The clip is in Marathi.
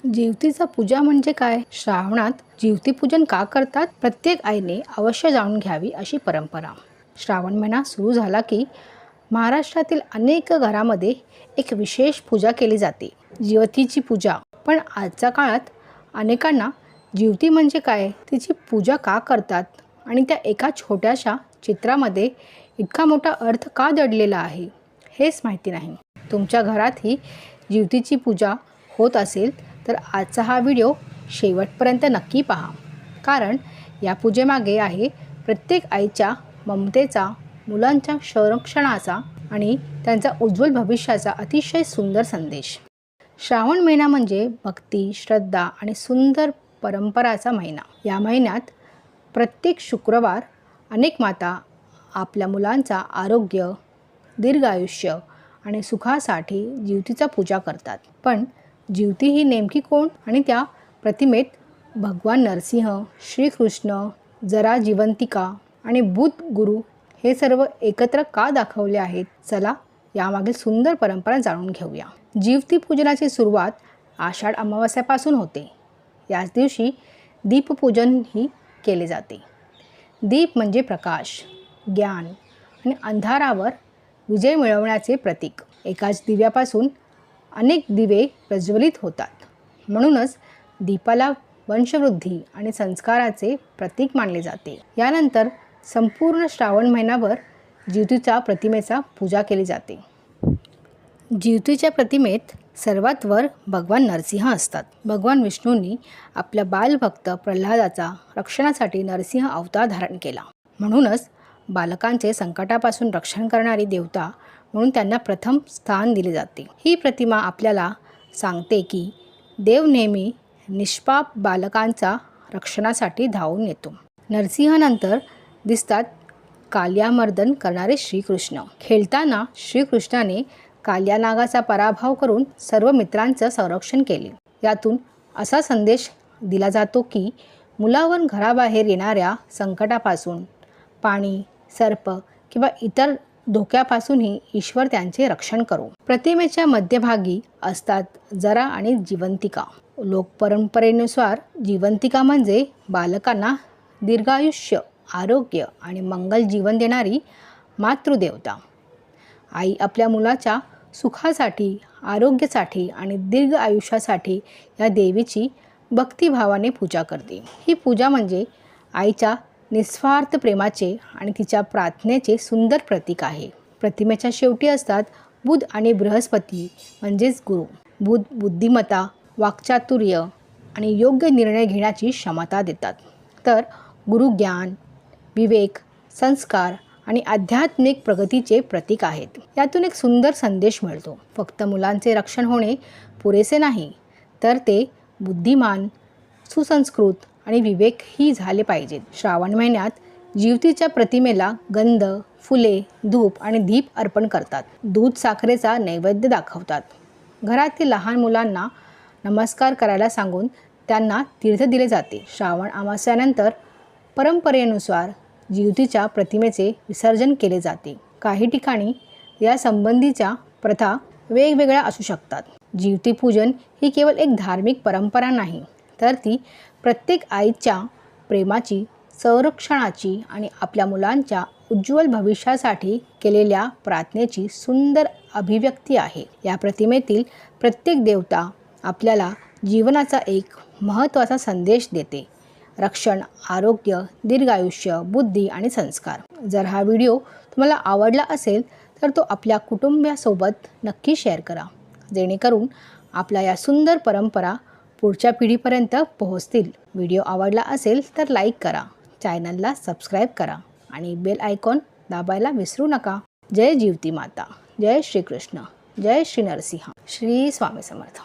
जिवतीचा पूजा म्हणजे काय? श्रावणात जिवती पूजन का करतात? प्रत्येक आईने अवश्य जाणून घ्यावी अशी परंपरा. श्रावण महिना सुरू झाला की महाराष्ट्रातील अनेक घरामध्ये एक विशेष पूजा केली जाते, जिवतीची पूजा. पण आजच्या काळात अनेकांना जिवती म्हणजे काय, तिची पूजा का करतात आणि त्या एका छोट्याशा चित्रामध्ये इतका मोठा अर्थ का दडलेला आहे, हेच माहिती नाही. तुमच्या घरातही जिवतीची पूजा होत असेल तर आजचा हा व्हिडिओ शेवटपर्यंत नक्की पहा, कारण या पूजेमागे आहे प्रत्येक आईच्या ममतेचा, मुलांच्या संरक्षणाचा आणि त्यांचा उज्ज्वल भविष्याचा अतिशय सुंदर संदेश. श्रावण महिना म्हणजे भक्ती, श्रद्धा आणि सुंदर परंपराचा महिना. या महिन्यात प्रत्येक शुक्रवार अनेक माता आपल्या मुलांचा आरोग्य, दीर्घायुष्य आणि सुखासाठी जिवतीचा पूजा करतात. पण जिवती ही नेमकी कोण आणि त्या प्रतिमेत भगवान नरसिंह, श्रीकृष्ण, जरा जिवंतिका आणि बुद्ध गुरु हे सर्व एकत्र का दाखवले आहेत? चला यामागील सुंदर परंपरा जाणून घेऊया. जिवती पूजनाची सुरुवात आषाढ अमावास्यापासून होते. याच दिवशी दीपपूजनही केले जाते. दीप म्हणजे प्रकाश, ज्ञान आणि अंधारावर विजय मिळवण्याचे प्रतीक. एकाच दिव्यापासून अनेक दिवे प्रज्वलित होतात. म्हणूनच दीपाला वंशवृद्धी आणि संस्काराचे प्रतीक मानले जाते. यानंतर संपूर्ण श्रावण महिनाभर जिवतीच्या प्रतिमेचा पूजा केली जाते. जिवतीच्या प्रतिमेत सर्वात वर भगवान नरसिंह असतात. भगवान विष्णूंनी आपल्या बालभक्त प्रल्हादाचा रक्षणासाठी नरसिंह अवतार धारण केला. म्हणूनच बालकांचे संकटापासून रक्षण करणारी देवता म्हणून त्यांना प्रथम स्थान दिले जाते. ही प्रतिमा आपल्याला सांगते की देव नेहमी निष्पाप बालकांचा रक्षणासाठी धावून येतो. नरसिंहानंतर दिसतात कालियामर्दन करणारे श्रीकृष्ण. खेळताना श्रीकृष्णाने कालिया नागाचा पराभव करून सर्व मित्रांचं संरक्षण केले. यातून असा संदेश दिला जातो की मुलावर घराबाहेर येणाऱ्या संकटापासून, पाणी, सर्प किंवा इतर धोक्यापासूनही ईश्वर त्यांचे रक्षण करो. प्रतिमेच्या मध्यभागी असतात जरा आणि जिवंतिका. लोकपरंपरेनुसार जिवंतिका म्हणजे बालकांना दीर्घायुष्य, आरोग्य आणि मंगल जीवन देणारी मातृदेवता. आई आपल्या मुलाच्या सुखासाठी, आरोग्यासाठी आणि दीर्घ आयुष्यासाठी या देवीची भक्तिभावाने पूजा करते. ही पूजा म्हणजे आईच्या निस्वार्थ प्रेमाचे आणि तिच्या प्रार्थनेचे सुंदर प्रतीक आहे. प्रतिमेच्या शेवटी असतात बुध आणि बृहस्पती म्हणजेच गुरु. बुध बुद्धिमत्ता, वाक्चातुर्य आणि योग्य निर्णय घेण्याची क्षमता देतात, तर गुरु ज्ञान, विवेक, संस्कार आणि आध्यात्मिक प्रगतीचे प्रतीक आहेत. यातून एक सुंदर संदेश मिळतो. फक्त मुलांचे रक्षण होणे पुरेसे नाही, तर ते बुद्धिमान, सुसंस्कृत आणि विवेकही झाले पाहिजेत. श्रावण महिन्यात जिवतीच्या प्रतिमेला गंध, फुले, धूप आणि दीप अर्पण करतात. दूध साखरेचा नैवेद्य दाखवतात. घरातील लहान मुलांना नमस्कार करायला सांगून त्यांना तीर्थ दिले जाते. श्रावण अमावास्यानंतर परंपरेनुसार जिवतीच्या प्रतिमेचे विसर्जन केले जाते. काही ठिकाणी या संबंधीच्या प्रथा वेगवेगळ्या असू शकतात. जिवती पूजन ही केवळ एक धार्मिक परंपरा नाही, तर ती प्रत्येक आईच्या प्रेमाची, संरक्षणाची आणि आपल्या मुलांच्या उज्ज्वल भविष्यासाठी केलेल्या प्रार्थनेची सुंदर अभिव्यक्ती आहे. या प्रतिमेतील प्रत्येक देवता आपल्याला जीवनाचा एक महत्त्वाचा संदेश देते: रक्षण, आरोग्य, दीर्घायुष्य, बुद्धी आणि संस्कार. जर हा व्हिडिओ तुम्हाला आवडला असेल तर तो आपल्या कुटुंबियासोबत नक्की शेअर करा, जेणेकरून आपल्या या सुंदर परंपरा पुढच्या पिढीपर्यंत पोहोचतील. व्हिडिओ आवडला असेल तर लाईक करा, चॅनलला सबस्क्राईब करा आणि बेल आयकॉन दाबायला विसरू नका. जय जिवती माता, जय श्रीकृष्ण, जय श्री नरसिंह, श्री स्वामी समर्थ.